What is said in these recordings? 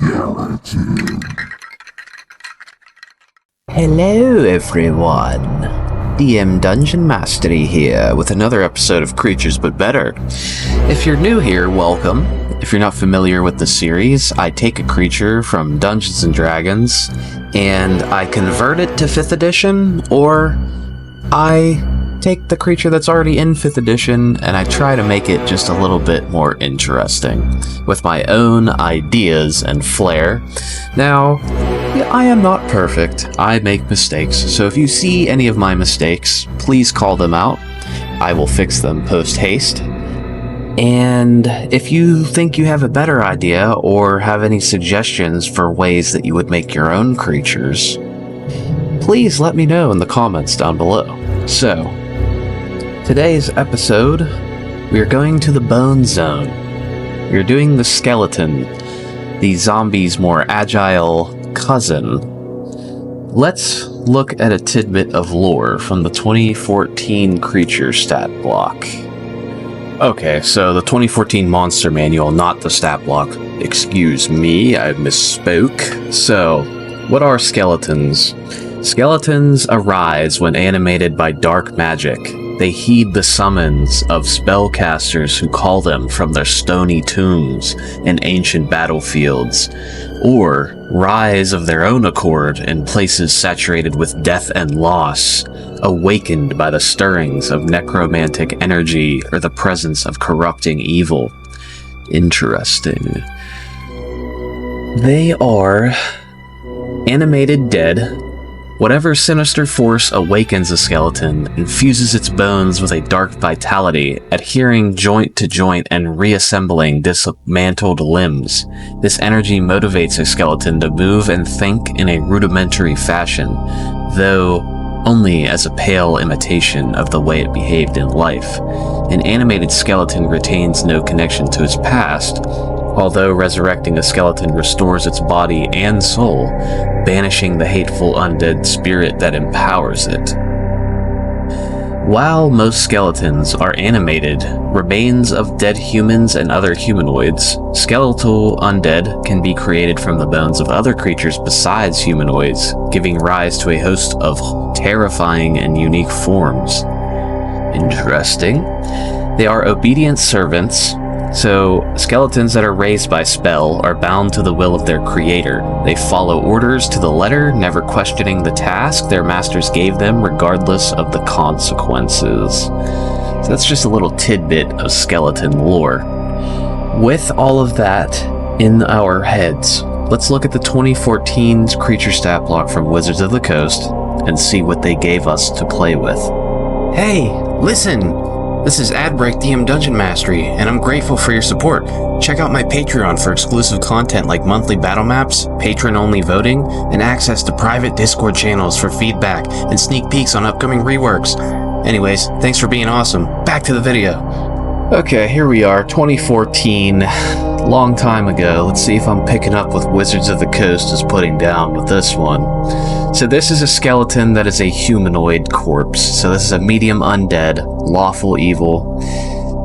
Skeleton. Hello everyone, DM Dungeon Mastery here with another episode of Creatures But Better. If you're new here, welcome. If you're not familiar with the series, I take a creature from Dungeons & Dragons and I convert it to 5th edition, or I take the creature that's already in 5th edition and I try to make it just a little bit more interesting with my own ideas and flair. Now, I am not perfect. I make mistakes, so if you see any of my mistakes, please call them out. I will fix them post-haste. And if you think you have a better idea or have any suggestions for ways that you would make your own creatures, please let me know in the comments down below. So, today's episode, we are going to the Bone Zone. We're doing the Skeleton, the zombie's more agile cousin. Let's look at a tidbit of lore from the 2014 creature stat block. Okay, so the 2014 monster manual, not the stat block. Excuse me, I misspoke. So, what are skeletons? Skeletons arise when animated by dark magic. They heed the summons of spellcasters who call them from their stony tombs in ancient battlefields, or rise of their own accord in places saturated with death and loss, awakened by the stirrings of necromantic energy or the presence of corrupting evil. Interesting. They are animated dead. Whatever sinister force awakens a skeleton infuses its bones with a dark vitality, adhering joint to joint and reassembling dismantled limbs. This energy motivates a skeleton to move and think in a rudimentary fashion, though only as a pale imitation of the way it behaved in life. An animated skeleton retains no connection to its past, although resurrecting a skeleton restores its body and soul, banishing the hateful undead spirit that empowers it. While most skeletons are animated, remains of dead humans and other humanoids, skeletal undead can be created from the bones of other creatures besides humanoids, giving rise to a host of terrifying and unique forms. Interesting. They are obedient servants. So, skeletons that are raised by spell are bound to the will of their creator. They follow orders to the letter, never questioning the task their masters gave them, regardless of the consequences. So that's just a little tidbit of skeleton lore. With all of that in our heads, let's look at the 2014 creature stat block from Wizards of the Coast and see what they gave us to play with. Hey, listen! This is Adbreak DM Dungeon Mastery, and I'm grateful for your support. Check out my Patreon for exclusive content like monthly battle maps, patron-only voting, and access to private Discord channels for feedback and sneak peeks on upcoming reworks. Anyways, thanks for being awesome. Back to the video. Okay, here we are, 2014, long time ago. Let's see if I'm picking up what Wizards of the Coast is putting down with this one. So this is a skeleton that is a humanoid corpse. So this is a medium undead, lawful evil.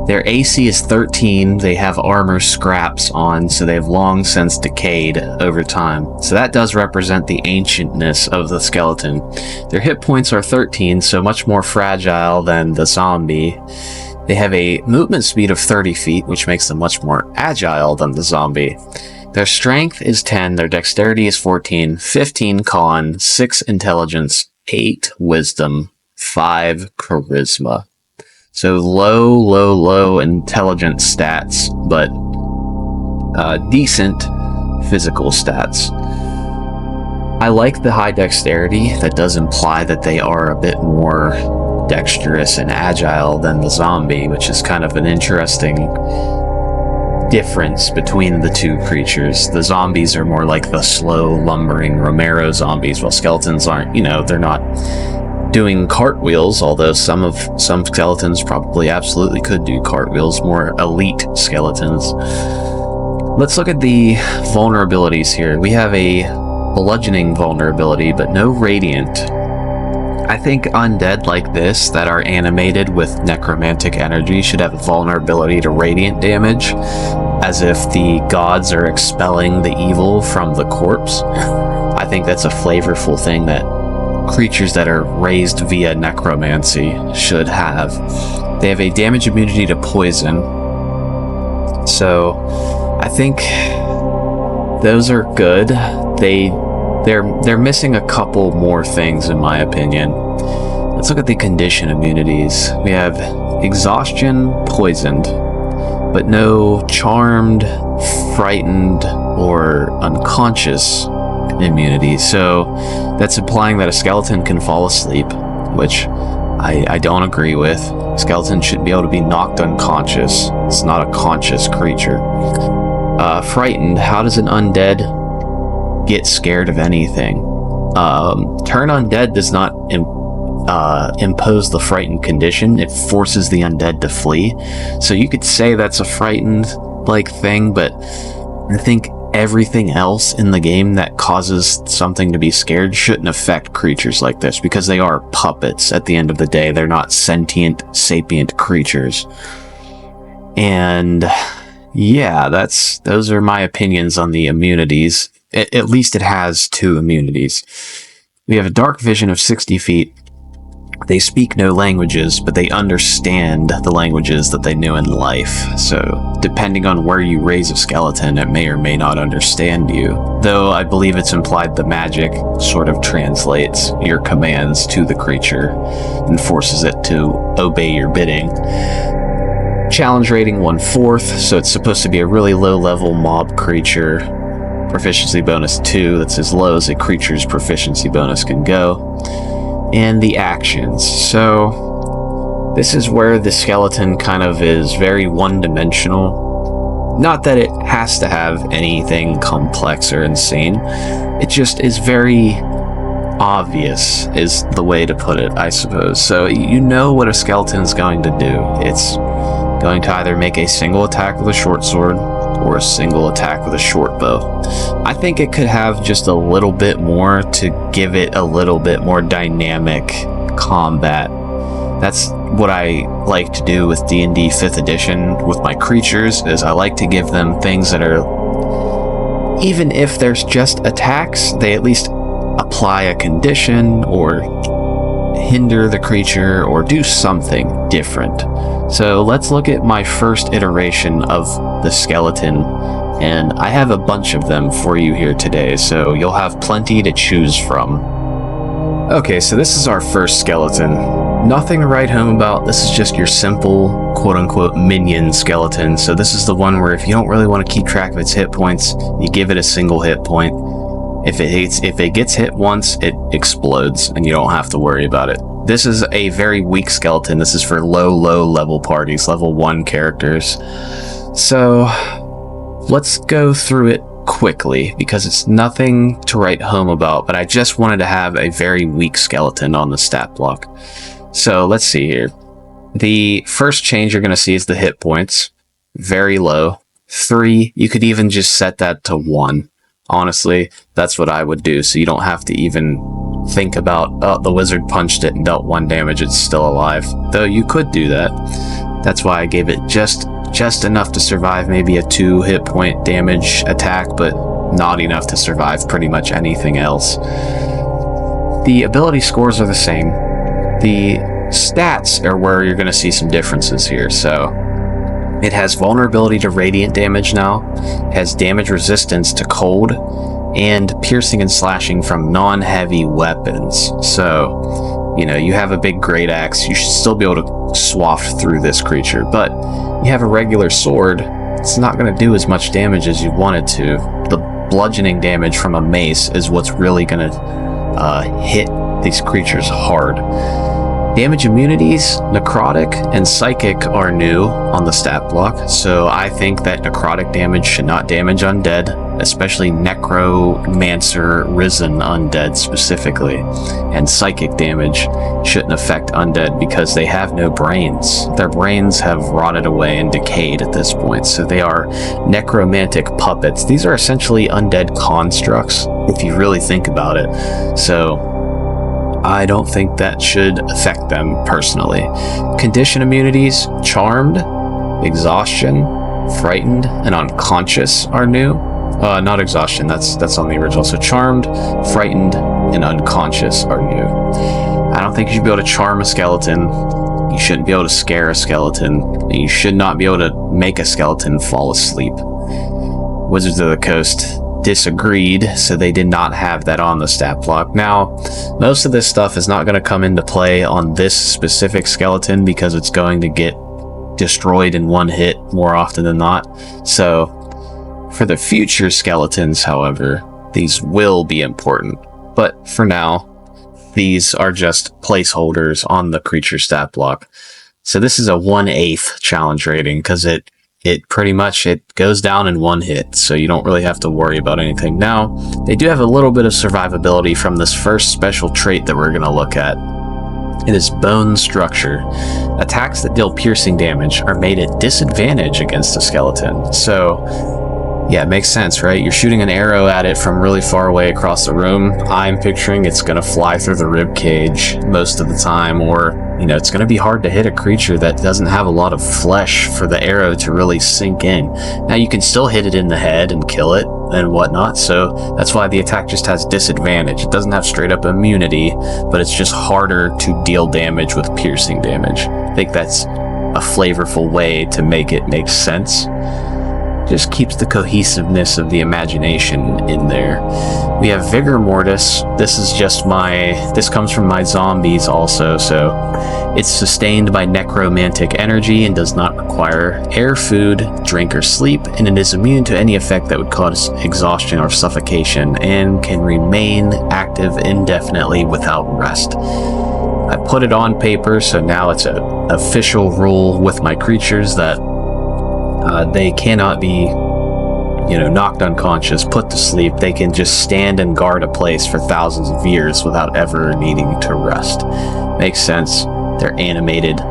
Their AC is 13. They have armor scraps on, so they have long since decayed over time. So that does represent the ancientness of the skeleton. Their hit points are 13, so much more fragile than the zombie. They have a movement speed of 30 feet, which makes them much more agile than the zombie. Their strength is 10, their dexterity is 14, 15 con, 6 intelligence, 8 wisdom, 5 charisma. So low intelligence stats, but decent physical stats. I like the high dexterity. That does imply that they are a bit more dexterous and agile than the zombie, which is kind of an interesting difference between the two creatures. The zombies are more like the slow, lumbering Romero zombies, while skeletons aren't, they're not doing cartwheels, although some skeletons probably absolutely could do cartwheels, more elite skeletons. Let's look at the vulnerabilities here. We have a bludgeoning vulnerability, but no radiant. I think undead like this that are animated with necromantic energy should have a vulnerability to radiant damage, as if the gods are expelling the evil from the corpse. I think that's a flavorful thing that creatures that are raised via necromancy should have. They have a damage immunity to poison. So I think those are good. They're missing a couple more things in my opinion. Let's look at the condition immunities. We have exhaustion, poisoned, but no charmed, frightened, or unconscious immunity. So that's implying that a skeleton can fall asleep, which I don't agree with. Skeleton should be able to be knocked unconscious. It's not a conscious creature. Frightened, how does an undead get scared of anything? Turn undead does not impose the frightened condition. It forces the undead to flee. So you could say that's a frightened like thing, but I think everything else in the game that causes something to be scared shouldn't affect creatures like this, because they are puppets at the end of the day. They're not sentient, sapient creatures. And yeah, those are my opinions on the immunities. At least it has 2 immunities. We have a dark vision of 60 feet. They speak no languages, but they understand the languages that they knew in life. So, depending on where you raise a skeleton, it may or may not understand you. Though I believe it's implied the magic sort of translates your commands to the creature and forces it to obey your bidding. Challenge rating 1/4, so it's supposed to be a really low-level mob creature. Proficiency bonus 2, that's as low as a creature's proficiency bonus can go. And the actions. So this is where the skeleton kind of is very one-dimensional. Not that it has to have anything complex or insane. It just is very obvious, is the way to put it, I suppose. So you know what a skeleton is going to do. It's going to either make a single attack with a short sword or a single attack with a short bow. I think it could have just a little bit more to give it a little bit more dynamic combat. That's what I like to do with D&D 5th edition with my creatures, is I like to give them things that are, even if there's just attacks, they at least apply a condition or hinder the creature or do something different. So let's look at my first iteration of the skeleton, and I have a bunch of them for you here today, so you'll have plenty to choose from. Okay, so this is our first skeleton. Nothing to write home about. This is just your simple quote-unquote minion skeleton. So this is the one where if you don't really want to keep track of its hit points, you give it a single hit point. If it gets hit once, it explodes, and you don't have to worry about it. This is a very weak skeleton. This is for low level parties, level 1 characters. So let's go through it quickly, because it's nothing to write home about, but I just wanted to have a very weak skeleton on the stat block. So let's see here. The first change you're going to see is the hit points. Very low. 3, you could even just set that to 1. Honestly, that's what I would do, so you don't have to even think about, oh, the wizard punched it and dealt 1 damage, it's still alive. Though you could do that. That's why I gave it just enough to survive maybe a 2 hit point damage attack, but not enough to survive pretty much anything else. The ability scores are the same. The stats are where you're going to see some differences here. So it has vulnerability to radiant damage now, has damage resistance to cold, and piercing and slashing from non-heavy weapons. So, you know, you have a big great axe, you should still be able to swath through this creature, but you have a regular sword, it's not going to do as much damage as you want it to. The bludgeoning damage from a mace is what's really going to hit these creatures hard. Damage immunities, necrotic and psychic are new on the stat block, so I think that necrotic damage should not damage undead, especially necromancer risen undead specifically, and psychic damage shouldn't affect undead because they have no brains. Their brains have rotted away and decayed at this point, so they are necromantic puppets. These are essentially undead constructs, if you really think about it. So I don't think that should affect them personally. Condition immunities, charmed, exhaustion, frightened, and unconscious are new. Not exhaustion, that's on the original. So charmed, frightened, and unconscious are new. I don't think you should be able to charm a skeleton. You shouldn't be able to scare a skeleton. And you should not be able to make a skeleton fall asleep. Wizards of the Coast disagreed, so they did not have that on the stat block. Now, most of this stuff is not going to come into play on this specific skeleton because it's going to get destroyed in one hit more often than not. So, for the future skeletons, however, these will be important. But for now, these are just placeholders on the creature stat block. So this is a 1/8 challenge rating because it pretty much goes down in one hit, so you don't really have to worry about anything. Now, they do have a little bit of survivability from this first special trait that we're going to look at. It is bone structure. Attacks that deal piercing damage are made at disadvantage against a skeleton. So yeah, it makes sense, right? You're shooting an arrow at it from really far away across the room. I'm picturing it's going to fly through the rib cage most of the time, or, it's going to be hard to hit a creature that doesn't have a lot of flesh for the arrow to really sink in. Now, you can still hit it in the head and kill it and whatnot, so that's why the attack just has disadvantage. It doesn't have straight up immunity, but it's just harder to deal damage with piercing damage. I think that's a flavorful way to make it make sense. Just keeps the cohesiveness of the imagination in there. We have Vigor Mortis. This comes from my zombies also, so it's sustained by necromantic energy and does not require air, food, drink, or sleep, and it is immune to any effect that would cause exhaustion or suffocation, and can remain active indefinitely without rest. I put it on paper, so now it's an official rule with my creatures that they cannot be, knocked unconscious, put to sleep. They can just stand and guard a place for thousands of years without ever needing to rest. Makes sense. They're animated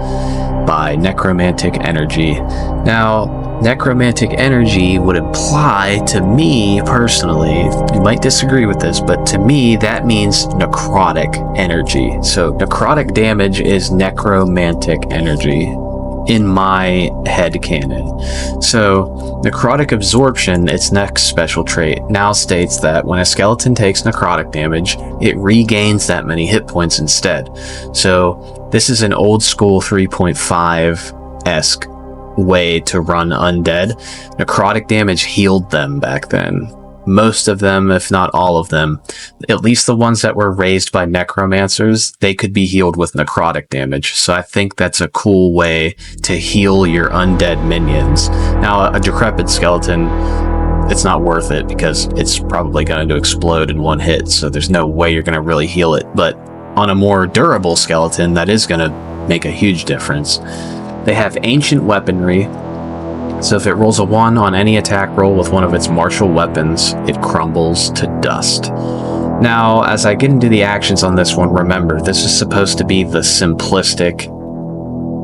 by necromantic energy. Now, necromantic energy would imply to me personally, you might disagree with this, but to me that means necrotic energy. So necrotic damage is necromantic energy in my head canon. So necrotic absorption, its next special trait, now states that when a skeleton takes necrotic damage, it regains that many hit points instead. So this is an old school 3.5-esque way to run undead. Necrotic damage healed them back then. Most of them, if not all of them, at least the ones that were raised by necromancers, they could be healed with necrotic damage. So I think that's a cool way to heal your undead minions. Now, a Decrepit Skeleton, it's not worth it because it's probably going to explode in one hit, so there's no way you're going to really heal it. But on a more durable skeleton, that is going to make a huge difference. They have ancient weaponry. So if it rolls a 1 on any attack roll with one of its martial weapons, it crumbles to dust. Now, as I get into the actions on this one, remember, this is supposed to be the simplistic,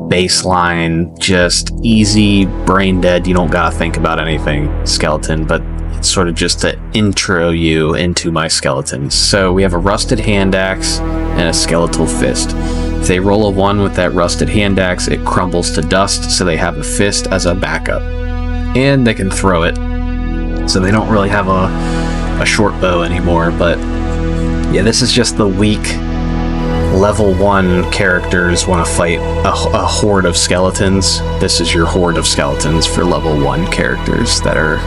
baseline, just easy, brain dead, you don't gotta think about anything skeleton, but it's sort of just to intro you into my skeletons. So we have a rusted hand axe and a skeletal fist. If they roll a 1 with that rusted hand axe, it crumbles to dust, so they have a fist as a backup. And they can throw it, so they don't really have a short bow anymore. But yeah, this is just the weak level 1 characters want to fight a horde of skeletons. This is your horde of skeletons for level 1 characters that are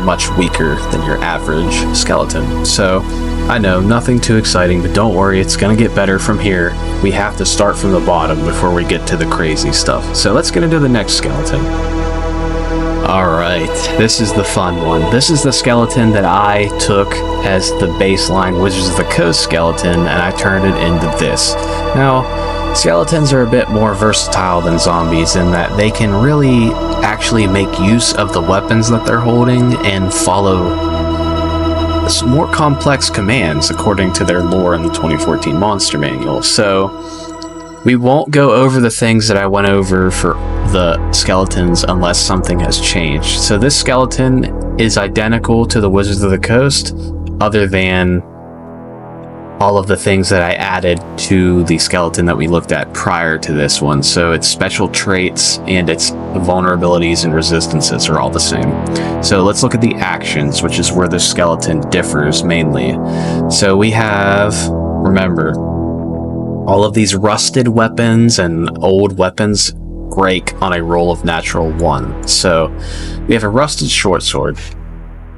much weaker than your average skeleton. So I know, nothing too exciting, but don't worry, it's gonna get better from here. We have to start from the bottom before we get to the crazy stuff. So let's get into the next skeleton. Alright, this is the fun one. This is the skeleton that I took as the baseline Wizards of the Coast skeleton, and I turned it into this. Now, skeletons are a bit more versatile than zombies in that they can really actually make use of the weapons that they're holding and follow some more complex commands according to their lore in the 2014 Monster Manual. So we won't go over the things that I went over for the skeletons unless something has changed. So this skeleton is identical to the Wizards of the Coast, other than all of the things that I added to the skeleton that we looked at prior to this one. So its special traits and its vulnerabilities and resistances are all the same. So let's look at the actions, which is where the skeleton differs mainly. So we have, remember, all of these rusted weapons and old weapons break on a roll of natural 1. So we have a rusted short sword.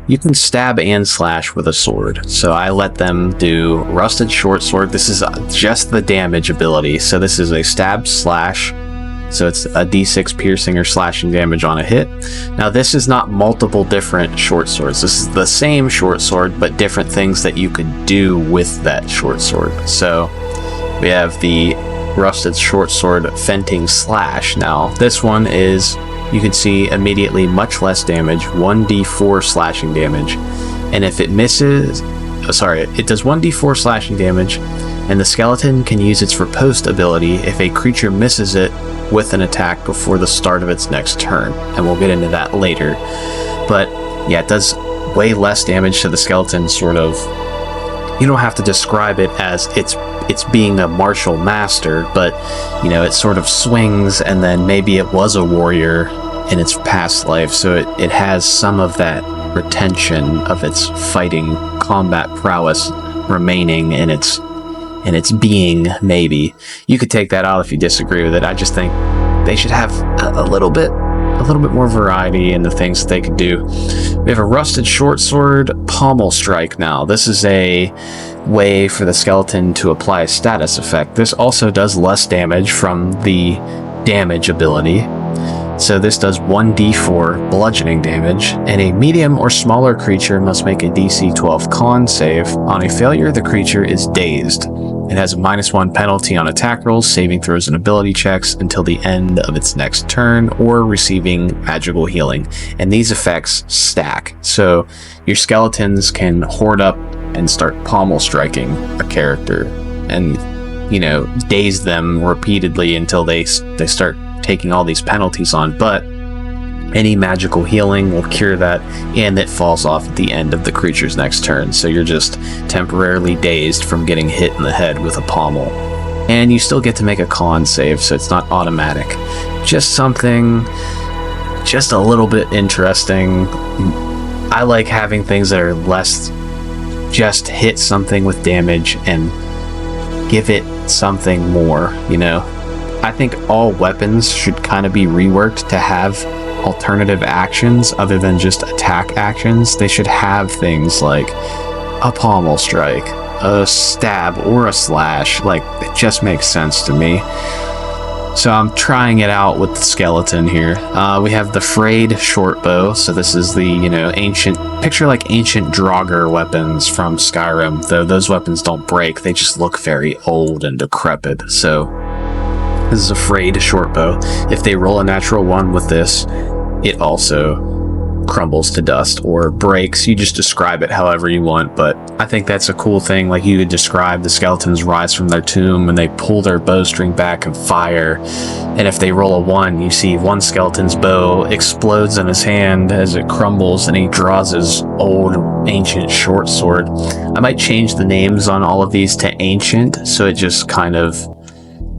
You can stab and slash with a sword. So I let them do rusted short sword. This is just the damage ability. So this is a stab slash. So it's a d6 piercing or slashing damage on a hit. Now this is not multiple different short swords. This is the same short sword, but different things that you could do with that short sword. So we have the rusted short sword fenting slash. Now this one is, you can see immediately much less damage, 1d4 slashing damage. And if it misses, it does 1d4 slashing damage, and the skeleton can use its riposte ability if a creature misses it with an attack before the start of its next turn. And we'll get into that later. But yeah, it does way less damage to the skeleton, sort of. You don't have to describe it as it's being a martial master, but you know, it sort of swings, and then maybe it was a warrior in its past life, so it has some of that retention of its fighting combat prowess remaining in its being. Maybe you could take that out if you disagree with it. I just think they should have a little bit more variety in the things that they could do. We have a rusted short sword pommel strike. Now this is a way for the skeleton to apply a status effect. This also does less damage from the damage ability. So this does 1d4 bludgeoning damage, and a medium or smaller creature must make a DC 12 con save. On a failure, the creature is dazed. It has a -1 penalty on attack rolls, saving throws, and ability checks until the end of its next turn, or receiving magical healing. And these effects stack. So your skeletons can hoard up and start pommel striking a character, and you know, daze them repeatedly until they start taking all these penalties on. But any magical healing will cure that, and it falls off at the end of the creature's next turn. So you're just temporarily dazed from getting hit in the head with a pommel. And you still get to make a con save, so it's not automatic. Just something, just a little bit interesting. I like having things that are less just hit something with damage and give it something more, you know? I think all weapons should kind of be reworked to have alternative actions other than just attack actions. They should have things like a pommel strike, a stab, or a slash. Like, it just makes sense to me. So I'm trying it out with the skeleton here. We have the frayed short bow. So this is the, you know, ancient, picture like ancient Draugr weapons from Skyrim, though those weapons don't break. They just look very old and decrepit. So this is a frayed short bow. If they roll a natural 1 with this, it also crumbles to dust or breaks. You just describe it however you want, but I think that's a cool thing. Like, you could describe the skeletons rise from their tomb and they pull their bowstring back and fire, and if they roll a 1, you see one skeleton's bow explodes in his hand as it crumbles, and he draws his old ancient short sword. I might change the names on all of these to ancient, so it just kind of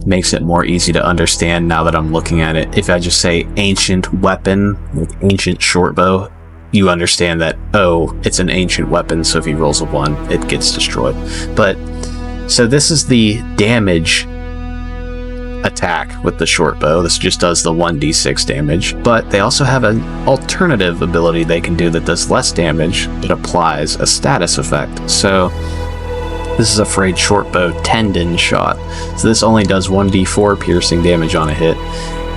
makes it more easy to understand now that I'm looking at it. If I just say ancient weapon with ancient short bow, you understand that, oh, it's an ancient weapon, so if he rolls a 1, it gets destroyed. But so this is the damage attack with the short bow. This just does the 1d6 damage, but they also have an alternative ability they can do that does less damage but applies a status effect. So this is a frayed short bow tendon shot. So this only does 1d4 piercing damage on a hit,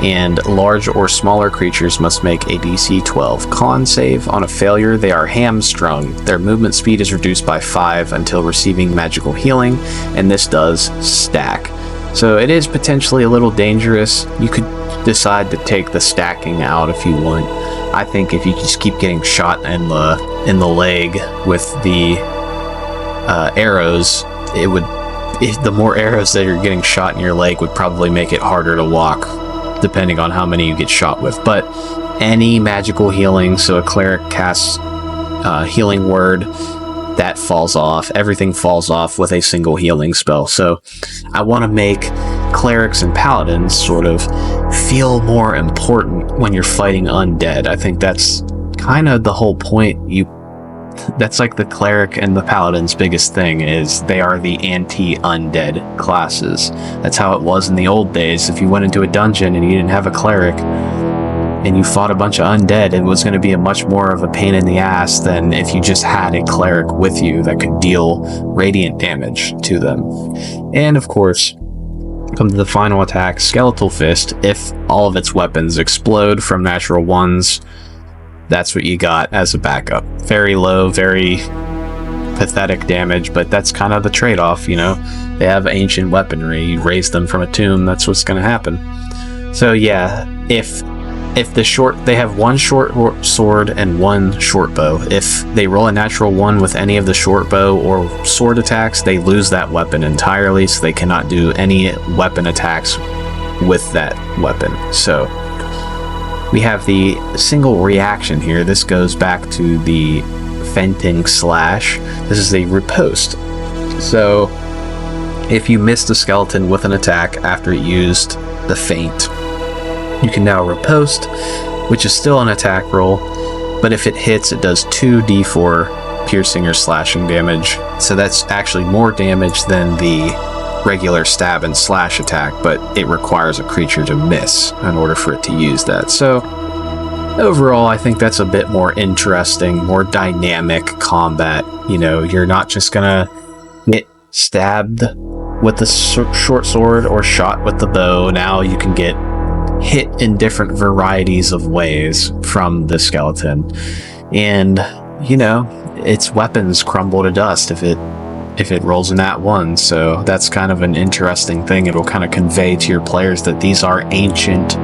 and large or smaller creatures must make a DC 12 con save. On a failure, they are hamstrung. Their movement speed is reduced by 5 until receiving magical healing, and this does stack. So it is potentially a little dangerous. You could decide to take the stacking out if you want. I think if you just keep getting shot in the leg with the arrows, the more arrows that are getting shot in your leg would probably make it harder to walk, depending on how many you get shot with. But any magical healing, so a cleric casts healing word, that falls off. Everything falls off with a single healing spell. So I want to make clerics and paladins sort of feel more important when you're fighting undead. I think that's kind of the whole point. That's like the cleric and the paladin's biggest thing, is they are the anti-undead classes. That's how it was in the old days. If you went into a dungeon and you didn't have a cleric and you fought a bunch of undead, it was going to be a much more of a pain in the ass than if you just had a cleric with you that could deal radiant damage to them. And of course, come to the final attack, Skeletal Fist. If all of its weapons explode from natural ones, that's what you got as a backup. Very low, very pathetic damage, but that's kind of the trade-off, you know? They have ancient weaponry. You raise them from a tomb, that's what's going to happen. So yeah, if they have one short sword and one short bow. If they roll a natural 1 with any of the short bow or sword attacks, they lose that weapon entirely, so they cannot do any weapon attacks with that weapon. So we have the single reaction here. This goes back to the Feinting Slash. This is a riposte. So if you missed a skeleton with an attack after it used the feint, you can now riposte, which is still an attack roll, but if it hits, it does 2d4 piercing or slashing damage. So that's actually more damage than the regular stab and slash attack, but it requires a creature to miss in order for it to use that. So overall, I think that's a bit more interesting, more dynamic combat. You know, you're not just gonna get stabbed with the short sword or shot with the bow. Now you can get hit in different varieties of ways from the skeleton, and you know, its weapons crumble to dust if it rolls in that one. So that's kind of an interesting thing. It'll kind of convey to your players that these are ancient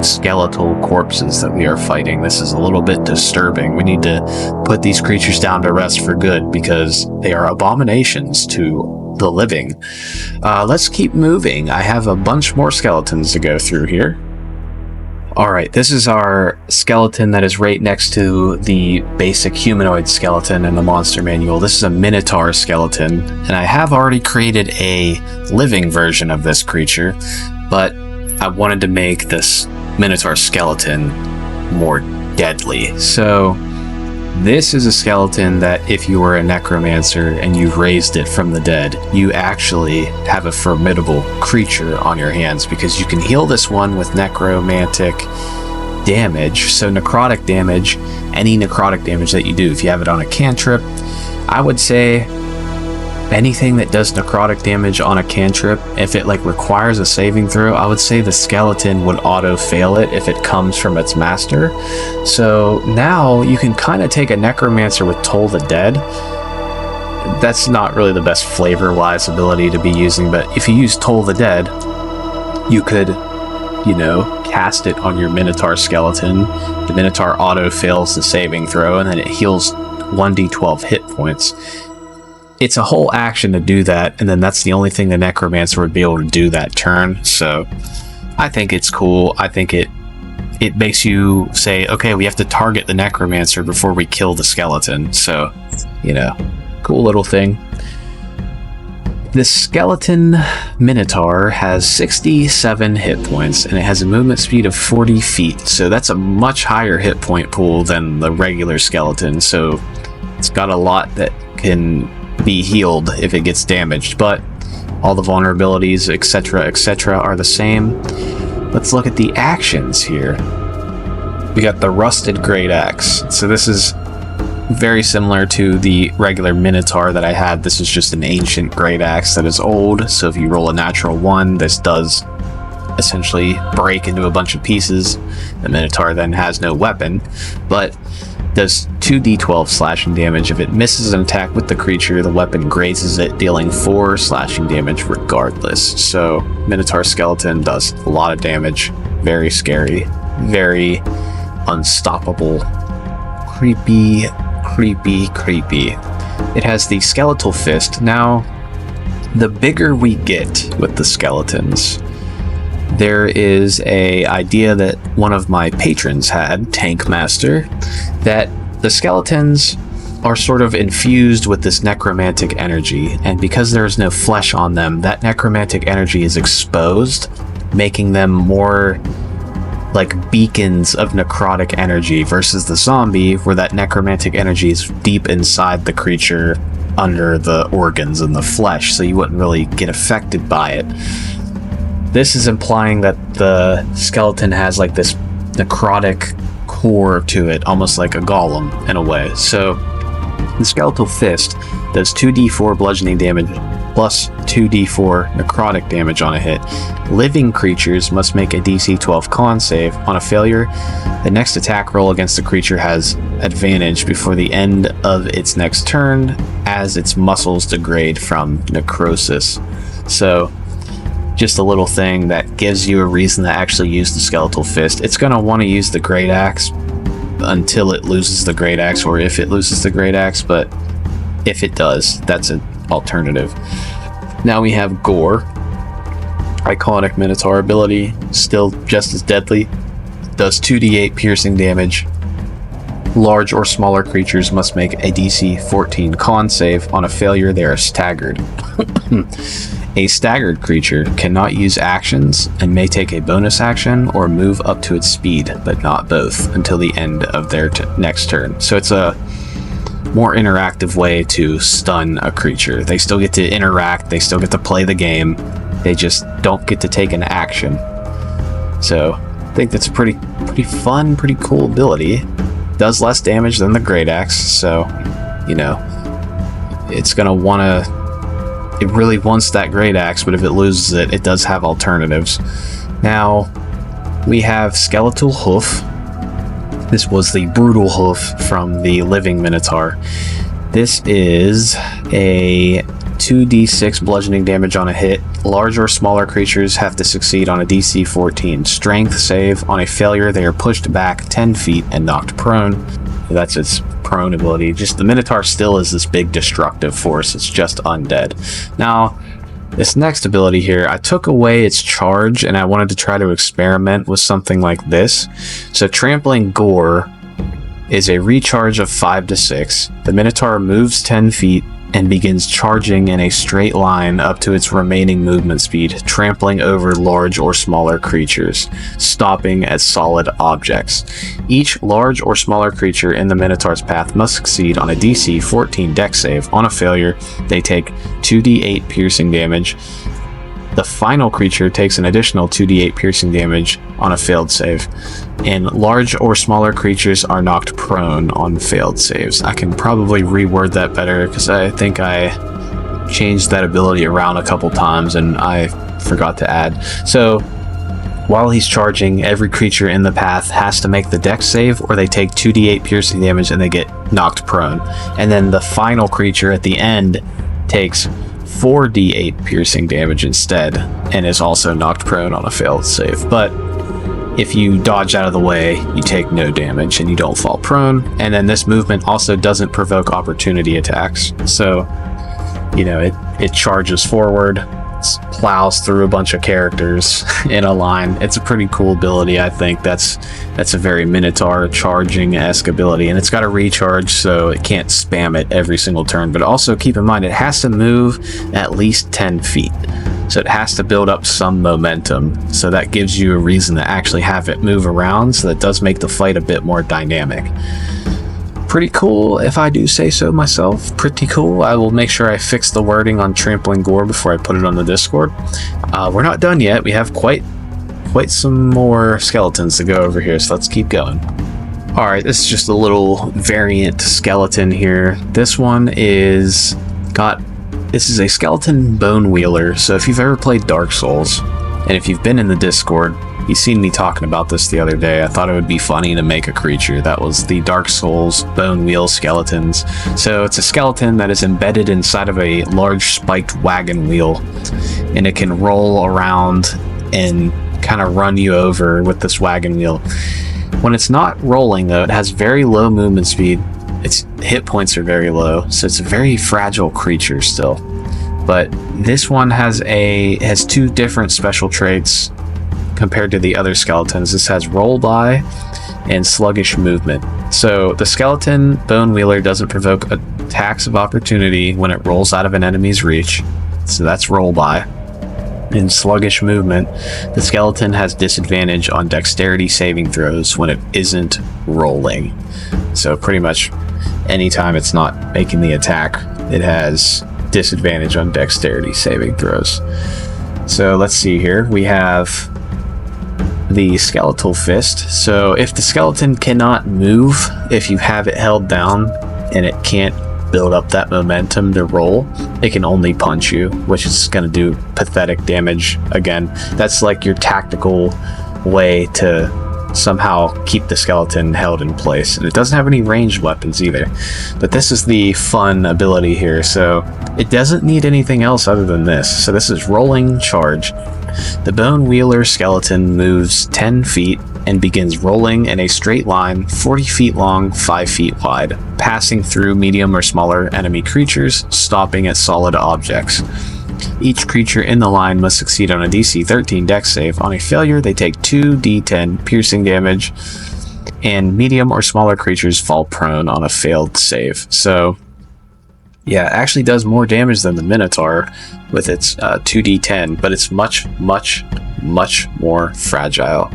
skeletal corpses that we are fighting. This is a little bit disturbing. We need to put these creatures down to rest for good because they are abominations to the living. Let's keep moving. I have a bunch more skeletons to go through here. Alright, this is our skeleton that is right next to the basic humanoid skeleton in the monster manual. This is a Minotaur skeleton, and I have already created a living version of this creature, but I wanted to make this Minotaur skeleton more deadly. So this is a skeleton that if you were a necromancer and you raised it from the dead, you actually have a formidable creature on your hands, because you can heal this one with necromantic damage. So necrotic damage, any necrotic damage that you do, if you have it on a cantrip, I would say anything that does necrotic damage on a cantrip, if it like requires a saving throw, I would say the skeleton would auto fail it if it comes from its master. So now you can kind of take a necromancer with Toll the Dead. That's not really the best flavor wise ability to be using, but if you use Toll the Dead, you could, you know, cast it on your Minotaur skeleton. The Minotaur auto fails the saving throw, and then it heals 1d12 hit points. It's a whole action to do that, and then that's the only thing the necromancer would be able to do that turn. So I think it's cool. I think it makes you say, okay, we have to target the necromancer before we kill the skeleton. So, you know, cool little thing. The skeleton Minotaur has 67 hit points, and it has a movement speed of 40 feet. So that's a much higher hit point pool than the regular skeleton. So it's got a lot that can be healed if it gets damaged, but all the vulnerabilities, etc., are the same. Let's look at the actions here. We got the Rusted Great Axe. So this is very similar to the regular Minotaur that I had. This is just an ancient Great Axe that is old, so if you roll a natural 1, this does essentially break into a bunch of pieces. The Minotaur then has no weapon, but does 2d12 slashing damage. If it misses an attack with the creature, the weapon grazes it, dealing 4 slashing damage regardless. So Minotaur skeleton does a lot of damage. Very scary. Very unstoppable. Creepy. It has the Skeletal Fist. Now, the bigger we get with the skeletons, there is a idea that one of my patrons had, Tank Master, that the skeletons are sort of infused with this necromantic energy, and because there's no flesh on them, that necromantic energy is exposed, making them more like beacons of necrotic energy versus the zombie, where that necromantic energy is deep inside the creature under the organs and the flesh, so you wouldn't really get affected by it. This is implying that the skeleton has like this necrotic core to it, almost like a golem in a way. So the skeletal fist does 2d4 bludgeoning damage plus 2d4 necrotic damage on a hit. Living creatures must make a DC 12 con save. On a failure, the next attack roll against the creature has advantage before the end of its next turn, as its muscles degrade from necrosis. So just a little thing that gives you a reason to actually use the skeletal fist. It's going to want to use the great axe until it loses the great axe, or if it loses the great axe, but if it does, that's an alternative. Now we have Gore, iconic Minotaur ability, still just as deadly, does 2d8 piercing damage. Large or smaller creatures must make a DC 14 con save. On a failure, they are staggered. A staggered creature cannot use actions and may take a bonus action or move up to its speed, but not both, until the end of their next turn. So it's a more interactive way to stun a creature. They still get to interact, they still get to play the game, they just don't get to take an action. So I think that's a pretty fun, pretty cool ability. Does less damage than the great axe, so you know, it's gonna wanna, it really wants that great axe, but if it loses it, it does have alternatives. Now we have Skeletal Hoof. This was the brutal hoof from the living Minotaur. This is a 2d6 bludgeoning damage on a hit. Large or smaller creatures have to succeed on a DC 14 strength save. On a failure, they are pushed back 10 feet and knocked prone. That's its prone ability. Just the Minotaur still is this big destructive force. It's just undead. Now, this next ability here, I took away its charge and I wanted to try to experiment with something like this. So Trampling Gore is a recharge of 5 to 6. The Minotaur moves 10 feet and begins charging in a straight line up to its remaining movement speed, trampling over large or smaller creatures, stopping at solid objects. Each large or smaller creature in the Minotaur's path must succeed on a DC 14 dex save. On a failure, they take 2d8 piercing damage. The final creature takes an additional 2d8 piercing damage on a failed save, and large or smaller creatures are knocked prone on failed saves. I can probably reword that better because I think I changed that ability around a couple times and I forgot to add. So while he's charging, every creature in the path has to make the dex save or they take 2d8 piercing damage and they get knocked prone. And then the final creature at the end takes 4d8 piercing damage instead and is also knocked prone on a failed save. But if you dodge out of the way, you take no damage and you don't fall prone. And then this movement also doesn't provoke opportunity attacks. So, you know, it charges forward, plows through a bunch of characters in a line. It's a pretty cool ability, I think. That's a very Minotaur charging-esque ability, and it's got a recharge, so it can't spam it every single turn. But also keep in mind, it has to move at least 10 feet, so it has to build up some momentum. So that gives you a reason to actually have it move around, so that does make the fight a bit more dynamic. Pretty cool, if I do say so myself. Pretty cool. I will make sure I fix the wording on Trampling Gore before I put it on the Discord. We're not done yet. We have quite some more skeletons to go over here, so let's keep going. Alright, this is just a little variant skeleton here. This one is a skeleton Bonewheeler. So if you've ever played Dark Souls, and if you've been in the Discord, you've seen me talking about this the other day. I thought it would be funny to make a creature. That was the Dark Souls Bonewheel Skeletons. So it's a skeleton that is embedded inside of a large spiked wagon wheel, and it can roll around and kind of run you over with this wagon wheel. When it's not rolling, though, it has very low movement speed. Its hit points are very low, so it's a very fragile creature still. But this one has two different special traits compared to the other skeletons. This has roll by, and sluggish movement. So the skeleton Bonewheeler doesn't provoke attacks of opportunity when it rolls out of an enemy's reach, so that's roll by. In sluggish movement, the skeleton has disadvantage on dexterity saving throws when it isn't rolling. So pretty much anytime it's not making the attack, it has disadvantage on dexterity saving throws. So let's see here. We have the skeletal fist. So if the skeleton cannot move, if you have it held down and it can't build up that momentum to roll, it can only punch you, which is going to do pathetic damage. Again, that's like your tactical way to somehow keep the skeleton held in place. And it doesn't have any ranged weapons either. But this is the fun ability here, so it doesn't need anything else other than this. So this is rolling charge. The Bonewheeler Skeleton moves 10 feet and begins rolling in a straight line 40 feet long, 5 feet wide, passing through medium or smaller enemy creatures, stopping at solid objects. Each creature in the line must succeed on a DC 13 dex save. On a failure, they take 2d10 piercing damage, and medium or smaller creatures fall prone on a failed save. So yeah, it actually does more damage than the Minotaur with its 2d10, but it's much more fragile.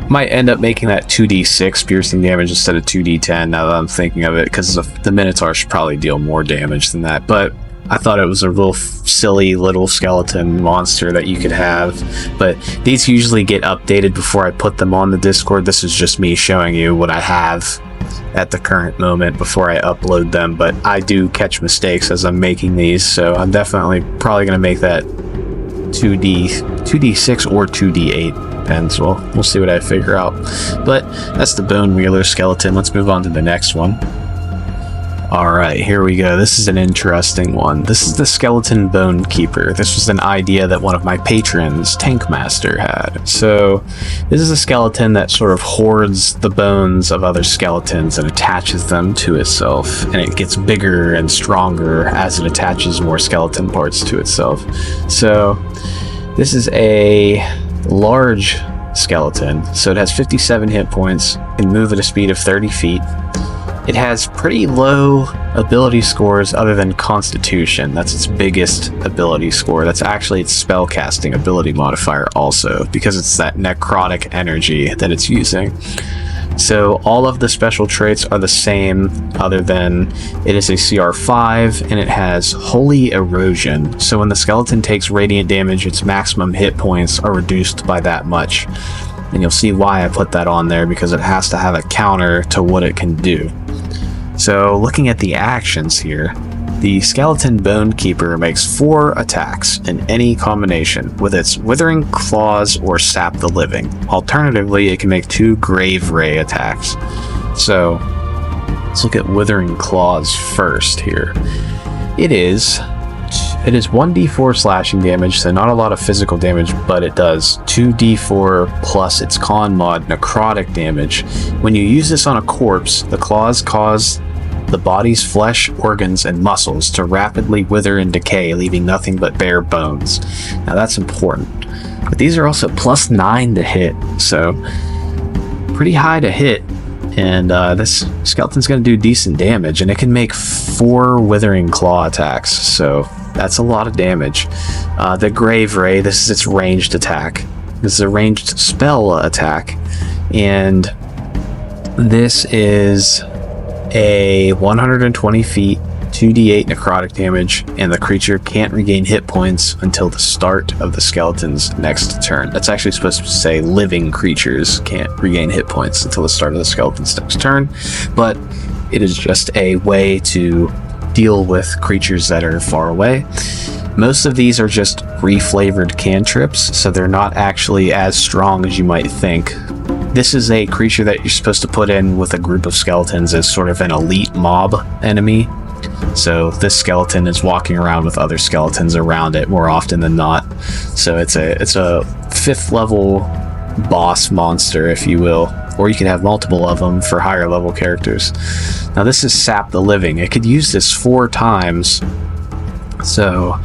Might end up making that 2d6 piercing damage instead of 2d10 now that I'm thinking of it, because the Minotaur should probably deal more damage than that, but I thought it was a real silly little skeleton monster that you could have. But these usually get updated before I put them on the Discord. This is just me showing you what I have at the current moment before I upload them, but I do catch mistakes as I'm making these, so I'm definitely probably going to make that 2d6 or 2d8. Depends. We'll see what I figure out. But that's the Bonewheeler Skeleton. Let's move on to the next one. Alright, here we go. This is an interesting one. This is the Skeleton Bone Keeper. This was an idea that one of my patrons, Tankmaster, had. So, this is a skeleton that sort of hoards the bones of other skeletons and attaches them to itself. And it gets bigger and stronger as it attaches more skeleton parts to itself. So, this is a large skeleton. So, it has 57 hit points, can move at a speed of 30 feet. It has pretty low ability scores other than Constitution. That's its biggest ability score. That's actually its spellcasting ability modifier also, because it's that necrotic energy that it's using. So all of the special traits are the same, other than it is a CR5 and it has Holy Erosion. So when the skeleton takes radiant damage, its maximum hit points are reduced by that much. And you'll see why I put that on there, because it has to have a counter to what it can do. So looking at the actions here, the Skeleton Bone Keeper makes 4 attacks in any combination with its Withering Claws or Sap the Living. Alternatively, it can make 2 Grave Ray attacks. So let's look at Withering Claws first here. It is 1d4 slashing damage, so not a lot of physical damage, but it does 2d4 plus its con mod necrotic damage. When you use this on a corpse, the claws cause the body's flesh, organs, and muscles to rapidly wither and decay, leaving nothing but bare bones. Now that's important. But these are also plus 9 to hit, so pretty high to hit. And this skeleton's going to do decent damage, and it can make 4 Withering Claw attacks, so that's a lot of damage. The Grave Ray, this is its ranged attack. This is a ranged spell attack, and this is a 120 feet, 2d8 necrotic damage, and the creature can't regain hit points until the start of the skeleton's next turn. That's actually supposed to say living creatures can't regain hit points until the start of the skeleton's next turn, but it is just a way to deal with creatures that are far away. Most of these are just reflavored cantrips, so they're not actually as strong as you might think. This is a creature that you're supposed to put in with a group of skeletons as sort of an elite mob enemy. So this skeleton is walking around with other skeletons around it more often than not. So it's a 5th level boss monster, if you will. Or you can have multiple of them for higher level characters. Now this is Sap the Living. It could use this 4 times. So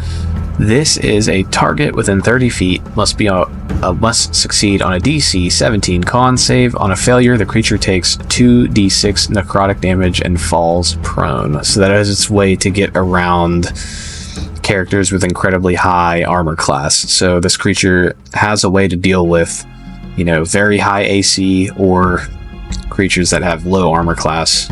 This is a target within 30 feet, must succeed on a DC 17 con save. On a failure, the creature takes 2d6 necrotic damage and falls prone. So that is its way to get around characters with incredibly high armor class. So this creature has a way to deal with, you know, very high AC or creatures that have low armor class.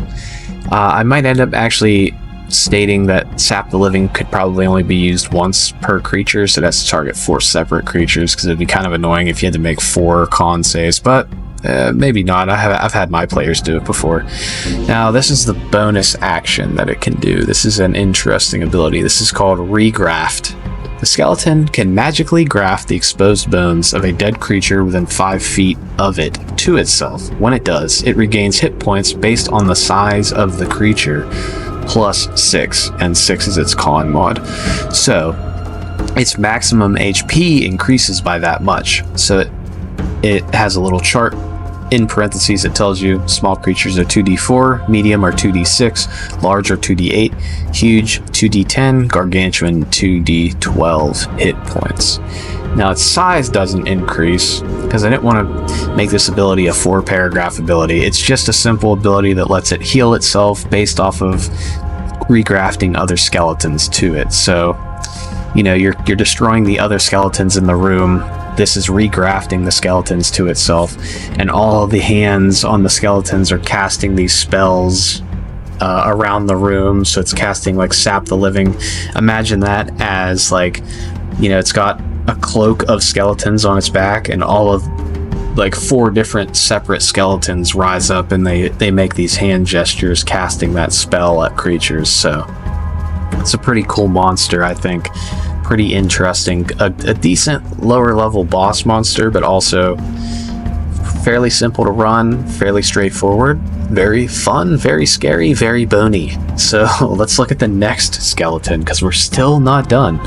I might end up actually stating that Sap the Living could probably only be used once per creature, so that's to target 4 separate creatures, because it'd be kind of annoying if you had to make 4 con saves, but maybe not. I've had my players do it before. Now, this is the bonus action that it can do. This is an interesting ability. This is called Regraft. The skeleton can magically graft the exposed bones of a dead creature within 5 feet of it to itself. When it does, it regains hit points based on the size of the creature, plus 6, and 6 is its con mod. So its maximum HP increases by that much. So it has a little chart in parentheses that tells you small creatures are 2d4, medium are 2d6, large are 2d8, huge 2d10, gargantuan 2d12 hit points. Now its size doesn't increase because I didn't want to make this ability a 4-paragraph ability. It's just a simple ability that lets it heal itself based off of regrafting other skeletons to it. So, you know, you're destroying the other skeletons in the room. This is regrafting the skeletons to itself, and all the hands on the skeletons are casting these spells around the room. So it's casting like Sap the Living. Imagine that as like, you know, it's got a cloak of skeletons on its back, and all of like 4 different separate skeletons rise up, and they make these hand gestures casting that spell at creatures. So it's a pretty cool monster, I think. Pretty interesting. A decent lower level boss monster, but also fairly simple to run, fairly straightforward, very fun, very scary, very bony. So let's look at the next skeleton, because we're still not done.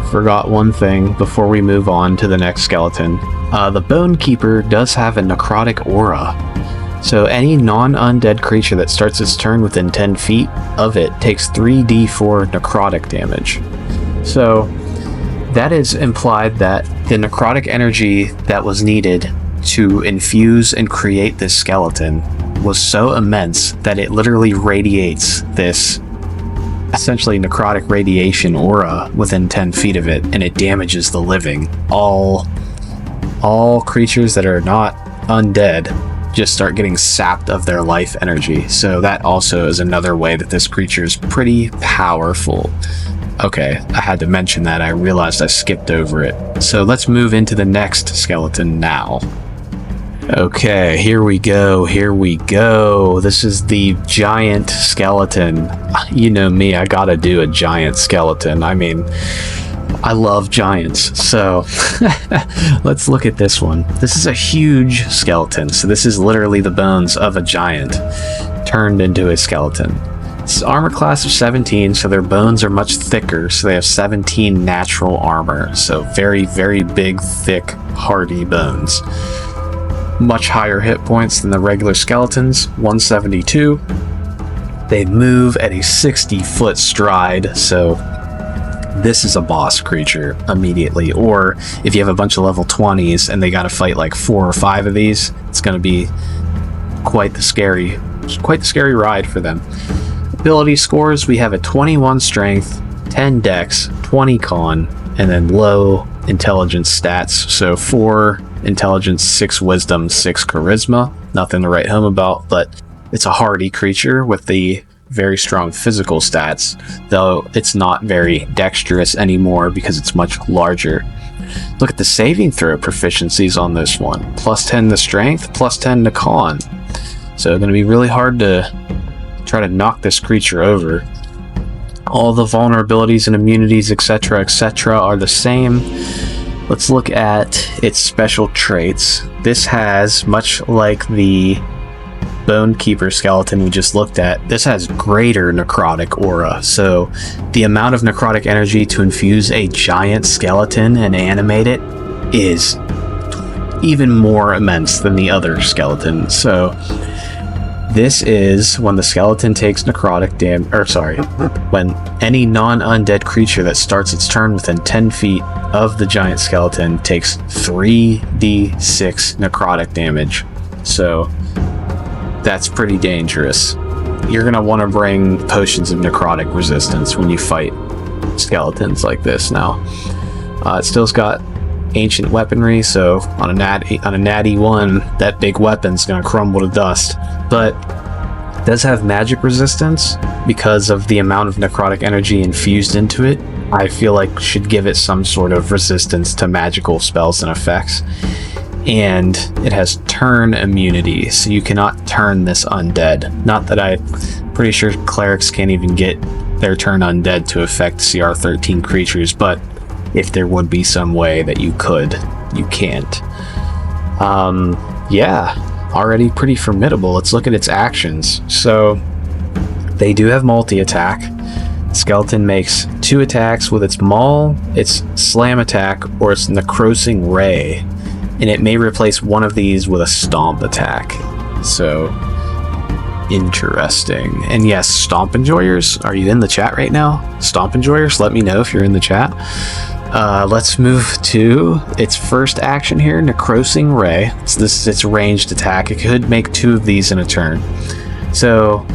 Forgot one thing before we move on to the next skeleton. The Bone Keeper does have a necrotic aura. So any non-undead creature that starts its turn within 10 feet of it takes 3d4 necrotic damage. So that is implied that the necrotic energy that was needed to infuse and create this skeleton was so immense that it literally radiates this essentially necrotic radiation aura within 10 feet of it, and it damages the living. All creatures that are not undead just start getting sapped of their life energy. So that also is another way that this creature is pretty powerful. Okay, I had to mention that. I realized I skipped over it. So let's move into the next skeleton now. Okay, here we go. This is the giant skeleton. You know me, I gotta do a giant skeleton. I mean, I love giants. So let's look at this one. This is a huge skeleton. So this is literally the bones of a giant turned into a skeleton. It's armor class of 17, so their bones are much thicker, so they have 17 natural armor. So very, very big, thick, hardy bones. Much higher hit points than the regular skeletons, 172. They move at a 60-foot stride, so this is a boss creature immediately. Or if you have a bunch of level 20s and they gotta fight like 4 or 5 of these, it's gonna be quite the scary ride for them. Ability scores, we have a 21 strength, 10 dex, 20 con, and then low intelligence stats. So 4 intelligence, 6 wisdom, 6 charisma. Nothing to write home about, but it's a hardy creature with the very strong physical stats, though it's not very dexterous anymore because it's much larger. Look at the saving throw proficiencies on this one. Plus 10 to strength, plus 10 to con. So going to be really hard to try to knock this creature over. All the vulnerabilities and immunities, etc., are the same. Let's look at its special traits. This has, much like the Bone Keeper skeleton we just looked at, this has greater necrotic aura. So the amount of necrotic energy to infuse a giant skeleton and animate it is even more immense than the other skeleton. So This is when the skeleton takes necrotic when any non-undead creature that starts its turn within 10 feet of the giant skeleton takes 3d6 necrotic damage. So that's pretty dangerous. You're going to want to bring potions of necrotic resistance when you fight skeletons like this now. It still's got ancient weaponry, so on a natty 1, that big weapon's gonna crumble to dust. But it does have magic resistance because of the amount of necrotic energy infused into it. I feel like should give it some sort of resistance to magical spells and effects. And it has turn immunity, so you cannot turn this undead. Not that I'm pretty sure clerics can't even get their turn undead to affect CR13 creatures, but if there would be some way that you could, you can't. Yeah, already pretty formidable. Let's look at its actions. So they do have multi-attack. Skeleton makes 2 attacks with its maul, its slam attack, or its necrosing ray, and it may replace one of these with a stomp attack. So interesting. And yes, stomp enjoyers, are you in the chat right now? Stomp enjoyers, let me know if you're in the chat. Let's move to its first action here, Necrosing Ray. So this is its ranged attack. It could make 2 of these in a turn. So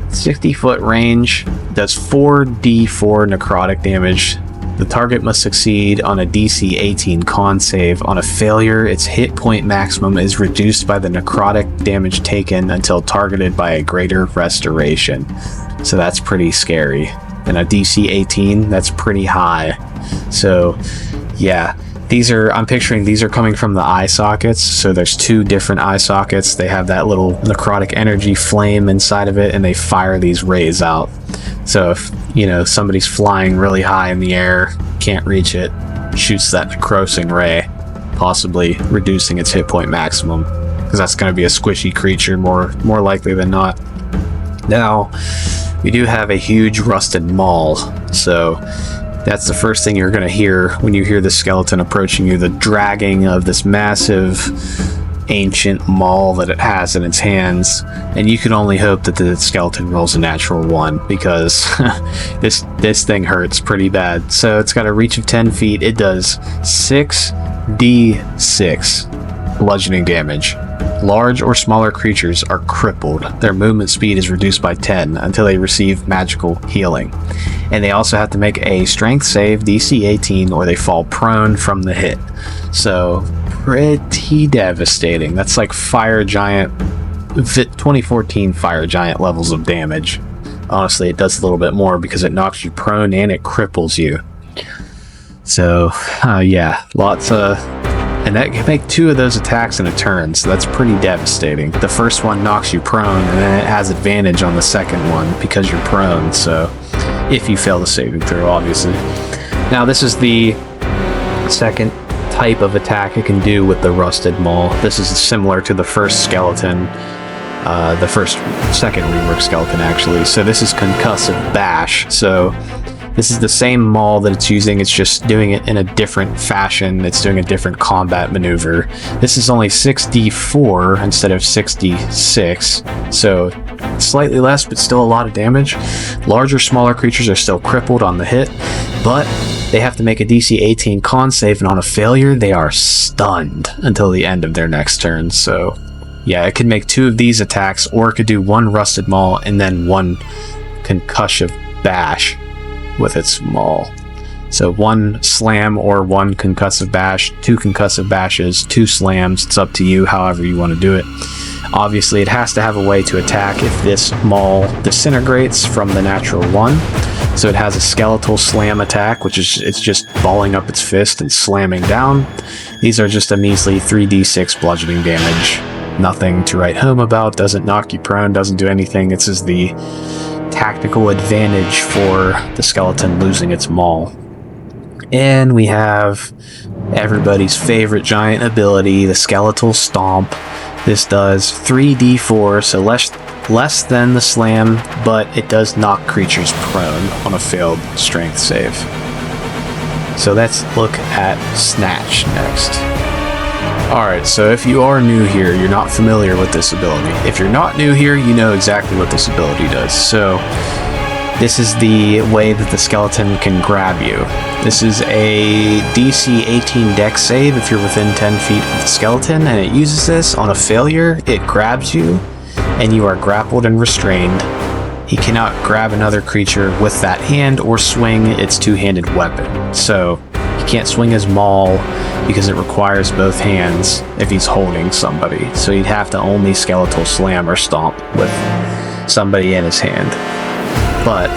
60-foot range, does 4d4 necrotic damage. The target must succeed on a DC 18 con save. On a failure, its hit point maximum is reduced by the necrotic damage taken until targeted by a greater restoration. So that's pretty scary. And a DC 18, that's pretty high. So yeah, I'm picturing these are coming from the eye sockets. So there's 2 different eye sockets. They have that little necrotic energy flame inside of it, and they fire these rays out. So if, somebody's flying really high in the air, can't reach it, shoots that necrosing ray, possibly reducing its hit point maximum, because that's going to be a squishy creature more likely than not. Now, we do have a huge rusted maul, so that's the first thing you're going to hear when you hear the skeleton approaching you, the dragging of this massive ancient maul that it has in its hands, and you can only hope that the skeleton rolls a natural 1, because this thing hurts pretty bad. So it's got a reach of 10 feet. It does 6d6 bludgeoning damage. Large or smaller creatures are crippled. Their movement speed is reduced by 10 until they receive magical healing. And they also have to make a strength save, DC 18, or they fall prone from the hit. So, pretty devastating. That's like Fire Giant, 2014 Fire Giant levels of damage. Honestly, it does a little bit more because it knocks you prone and it cripples you. So, yeah, lots of... And that can make 2 of those attacks in a turn, so that's pretty devastating. The first one knocks you prone, and then it has advantage on the second one because you're prone, so if you fail the saving throw, obviously. Now, this is the second type of attack it can do with the rusted maul. This is similar to the first skeleton, second rework skeleton, actually. So this is Concussive Bash. So this is the same maul that it's using, it's just doing it in a different fashion. It's doing a different combat maneuver. This is only 6d4 instead of 6d6, so slightly less, but still a lot of damage. Larger, smaller creatures are still crippled on the hit, but they have to make a DC 18 con save, and on a failure, they are stunned until the end of their next turn. So yeah, it could make 2 of these attacks, or it could do 1 rusted maul and then 1 concussive bash with its maul. So 1 slam or 1 concussive bash, 2 concussive bashes, 2 slams. It's up to you, however you want to do it. Obviously, it has to have a way to attack if this maul disintegrates from the natural 1. So it has a skeletal slam attack, which is it's just balling up its fist and slamming down. These are just a measly 3d6 bludgeoning damage. Nothing to write home about, doesn't knock you prone, doesn't do anything. This is the tactical advantage for the skeleton losing its maul. And we have everybody's favorite giant ability, the Skeletal Stomp. This does 3d4, so less than the slam, but it does knock creatures prone on a failed strength save. So let's look at Snatch next. Alright, so if you are new here, you're not familiar with this ability. If you're not new here, you know exactly what this ability does. So, this is the way that the skeleton can grab you. This is a DC 18 dex save if you're within 10 feet of the skeleton, and it uses this. On a failure, it grabs you, and you are grappled and restrained. He cannot grab another creature with that hand or swing its two-handed weapon. So, he can't swing his maul because it requires both hands if he's holding somebody. So he'd have to only skeletal slam or stomp with somebody in his hand. But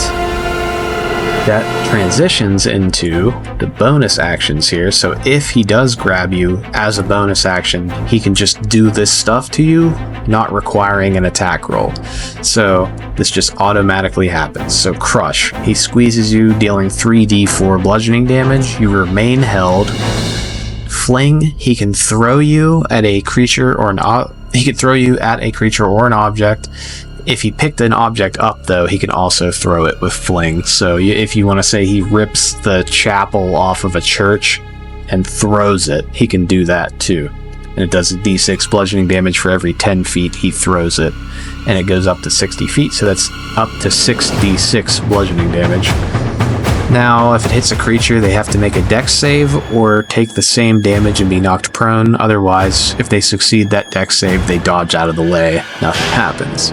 that transitions into the bonus actions here. So if he does grab you as a bonus action, he can just do this stuff to you, not requiring an attack roll. So this just automatically happens. So crush, he squeezes you, dealing 3d4 bludgeoning damage. You remain held. Fling, he can throw you at a creature or an object. If he picked an object up, though, he can also throw it with fling. So if you want to say he rips the chapel off of a church and throws it, he can do that too. And it does a d6 bludgeoning damage for every 10 feet he throws it. And it goes up to 60 feet, so that's up to 6d6 bludgeoning damage. Now, if it hits a creature, they have to make a dex save or take the same damage and be knocked prone. Otherwise, if they succeed that dex save, they dodge out of the way. Nothing happens.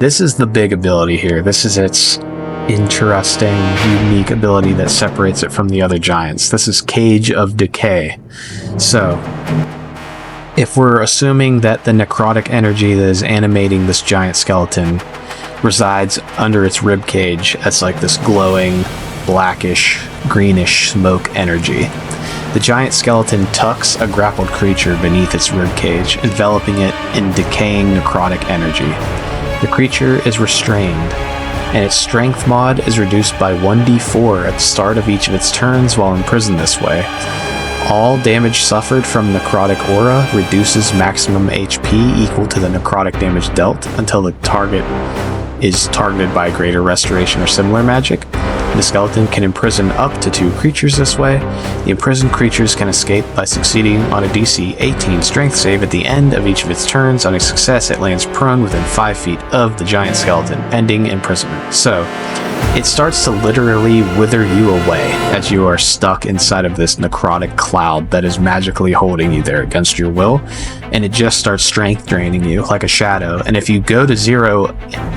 This is the big ability here. This is its interesting, unique ability that separates it from the other giants. This is Cage of Decay. So, if we're assuming that the necrotic energy that is animating this giant skeleton resides under its rib cage as like this glowing, blackish, greenish smoke energy, the giant skeleton tucks a grappled creature beneath its rib cage, enveloping it in decaying necrotic energy. The creature is restrained, and its strength mod is reduced by 1d4 at the start of each of its turns while imprisoned this way. All damage suffered from necrotic aura reduces maximum HP equal to the necrotic damage dealt until the target is targeted by greater restoration or similar magic. The skeleton can imprison up to 2 creatures this way. The imprisoned creatures can escape by succeeding on a DC 18 strength save at the end of each of its turns. On a success, it lands prone within 5 feet of the giant skeleton, ending imprisonment. So, it starts to literally wither you away as you are stuck inside of this necrotic cloud that is magically holding you there against your will, and it just starts strength draining you like a shadow. And if you go to 0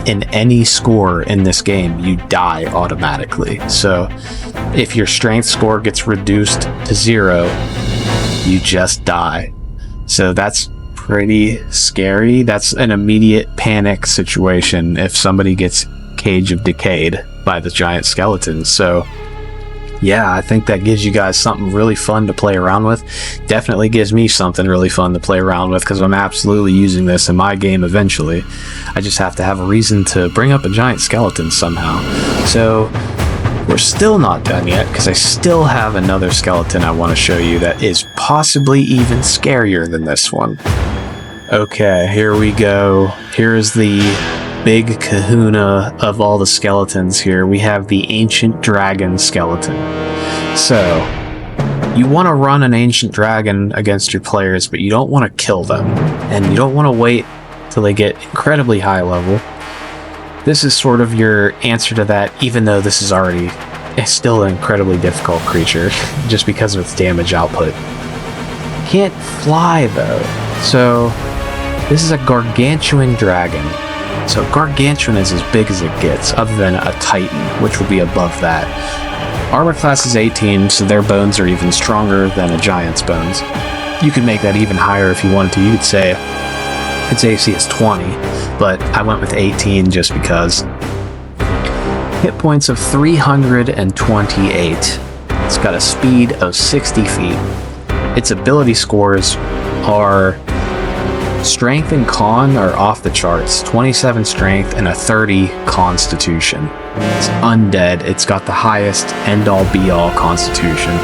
in any score in this game, you die automatically. So if your strength score gets reduced to 0, you just die. So that's pretty scary. That's an immediate panic situation if somebody gets Cage of Decayed by the giant skeleton. So yeah, I think that gives you guys something really fun to play around with. Definitely gives me something really fun to play around with because I'm absolutely using this in my game eventually. I just have to have a reason to bring up a giant skeleton somehow. So we're still not done yet because I still have another skeleton I want to show you that is possibly even scarier than this one. Okay, here we go. Here is the big kahuna of all the skeletons here. We have the Ancient Dragon Skeleton. So, you want to run an Ancient Dragon against your players, but you don't want to kill them. And you don't want to wait till they get incredibly high level. This is sort of your answer to that, even though this is already still an incredibly difficult creature, just because of its damage output. Can't fly, though. So, this is a gargantuan dragon. So gargantuan is as big as it gets, other than a titan, which would be above that. Armor class is 18, so their bones are even stronger than a giant's bones. You could make that even higher if you wanted to. You could say its AC is 20, but I went with 18 just because. Hit points of 328. It's got a speed of 60 feet. Its ability scores are Strength and Con are off the charts. 27 Strength and a 30 Constitution. It's undead. It's got the highest end-all be-all Constitution.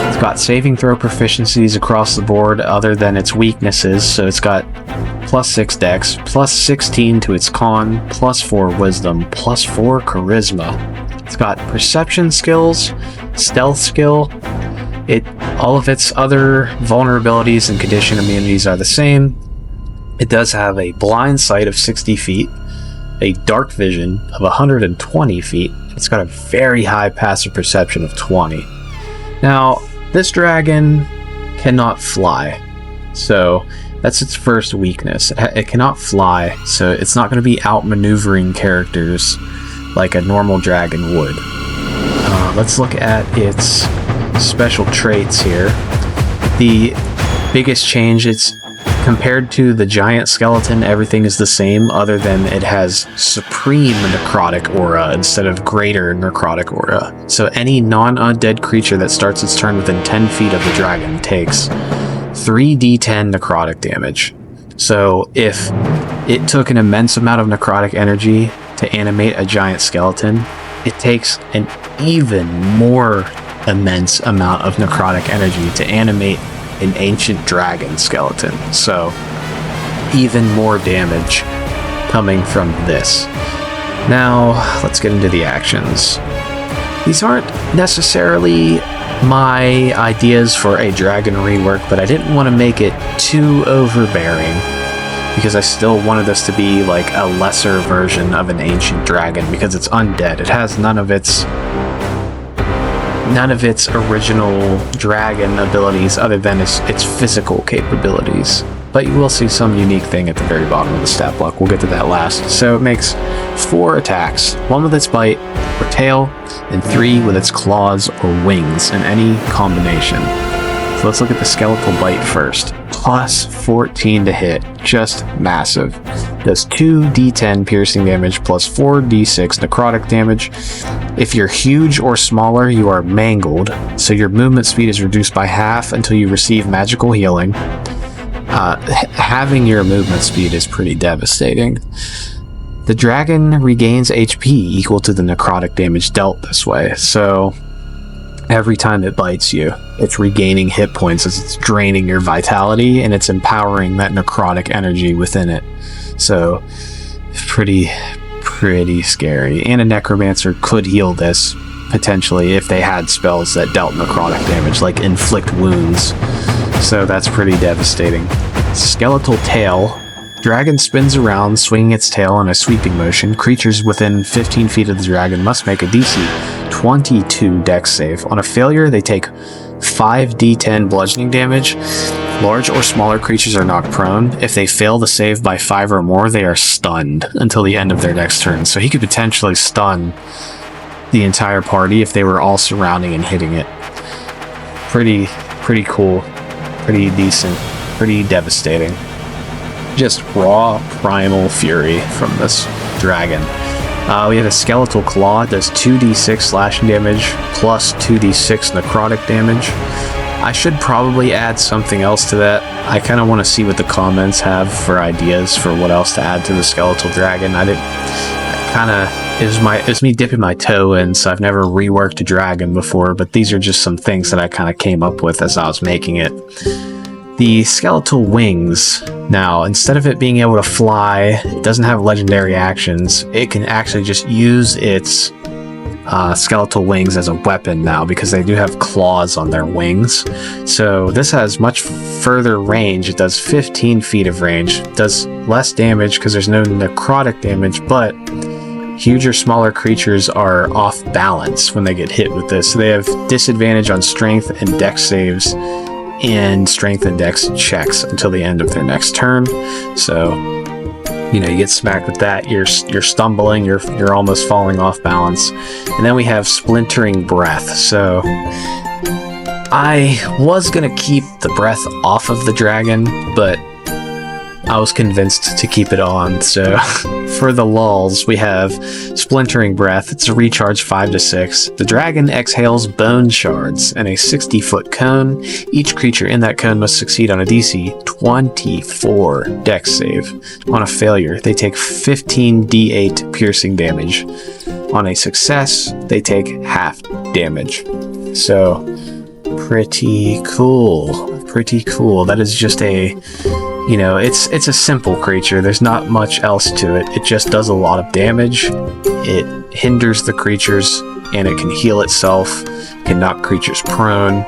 It's got saving throw proficiencies across the board other than its weaknesses, so it's got +6 Dex, +16 to its Con, +4 Wisdom, +4 Charisma. It's got Perception skills, Stealth skill, All of its other vulnerabilities and condition immunities are the same. It does have a blind sight of 60 feet, a dark vision of 120 feet. It's got a very high passive perception of 20. Now, this dragon cannot fly, so that's its first weakness. It cannot fly, so it's not going to be outmaneuvering characters like a normal dragon would. Let's look at its special traits here. The biggest change, it's compared to the giant skeleton, everything is the same other than it has supreme necrotic aura instead of greater necrotic aura. So any non-undead creature that starts its turn within 10 feet of the dragon takes 3d10 necrotic damage. So if it took an immense amount of necrotic energy to animate a giant skeleton, it takes an even more immense amount of necrotic energy to animate an ancient dragon skeleton. So even more damage coming from this. Now let's get into the actions. These aren't necessarily my ideas for a dragon rework, but I didn't want to make it too overbearing because I still wanted this to be like a lesser version of an ancient dragon because it's undead. It has none of its original dragon abilities other than its physical capabilities. But you will see some unique thing at the very bottom of the stat block. We'll get to that last. So it makes 4 attacks, 1 with its bite or tail, and 3 with its claws or wings in any combination. So let's look at the skeletal bite first. Plus 14 to hit, just massive. Does 2d10 piercing damage plus 4d6 necrotic damage. If you're huge or smaller, you are mangled, so your movement speed is reduced by half until you receive magical healing. Having your movement speed is pretty devastating. The dragon regains HP equal to the necrotic damage dealt this way, so every time it bites you, it's regaining hit points as it's draining your vitality, and it's empowering that necrotic energy within it. So, pretty scary. And a necromancer could heal this, potentially, if they had spells that dealt necrotic damage, like inflict wounds. So that's pretty devastating. Skeletal tail. Dragon spins around, swinging its tail in a sweeping motion. Creatures within 15 feet of the dragon must make a DC 22 dex save. On a failure, they take 5d10 bludgeoning damage. Large or smaller creatures are knocked prone. If they fail the save by 5 or more, they are stunned until the end of their next turn. So he could potentially stun the entire party if they were all surrounding and hitting it. Pretty cool. Pretty decent. Pretty devastating. Just raw primal fury from this dragon. We have a skeletal claw, does 2d6 slashing damage plus 2d6 necrotic damage. I should probably add something else to that. I kind of want to see what the comments have for ideas for what else to add to the skeletal dragon. It was me dipping my toe in, so I've never reworked a dragon before, but these are just some things that I kind of came up with as I was making it. The skeletal wings, now, instead of it being able to fly, it doesn't have legendary actions. It can actually just use its skeletal wings as a weapon now, because they do have claws on their wings. So this has much further range. It does 15 feet of range. It does less damage because there's no necrotic damage, but huge or smaller creatures are off balance when they get hit with this. So they have disadvantage on strength and dex saves and strength and dex checks until the end of their next turn. So, you get smacked with that, you're stumbling, you're almost falling off balance. And then we have splintering breath. So I was gonna keep the breath off of the dragon, but I was convinced to keep it on. So for the lulz, we have splintering breath. It's a recharge 5 to 6. The dragon exhales bone shards in a 60-foot cone. Each creature in that cone must succeed on a DC 24 dex save. On a failure, they take 15 d8 piercing damage. On a success, they take half damage. So pretty cool. That is just it's a simple creature. There's not much else to it. It just does a lot of damage. It hinders the creatures, and it can heal itself, can knock creatures prone.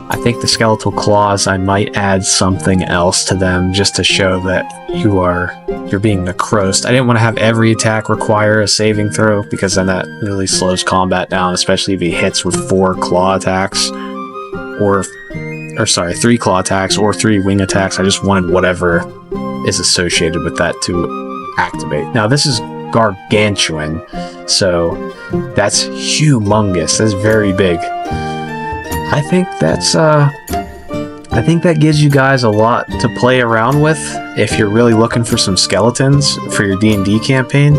I think the skeletal claws, I might add something else to them just to show that you're being necrosed. I didn't want to have every attack require a saving throw, because then that really slows combat down, especially if he hits with 4 claw attacks, or 3 claw attacks or 3 wing attacks. I just wanted whatever is associated with that to activate. Now this is gargantuan, so that's humongous. That's very big. I think that gives you guys a lot to play around with if you're really looking for some skeletons for your D&D campaign.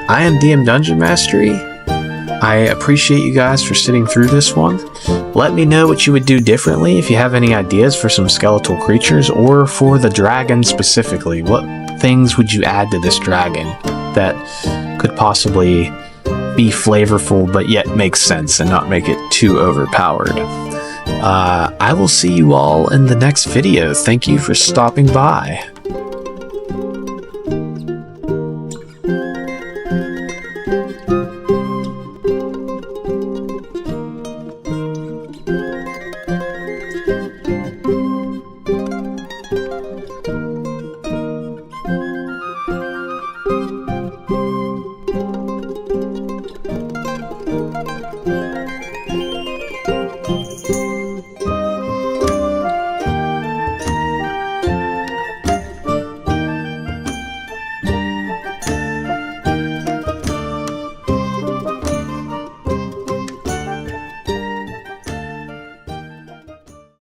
I am DM Dungeon Mastery. I appreciate you guys for sitting through this one. Let me know what you would do differently if you have any ideas for some skeletal creatures, or for the dragon specifically. What things would you add to this dragon that could possibly be flavorful but yet make sense and not make it too overpowered? I will see you all in the next video. Thank you for stopping by.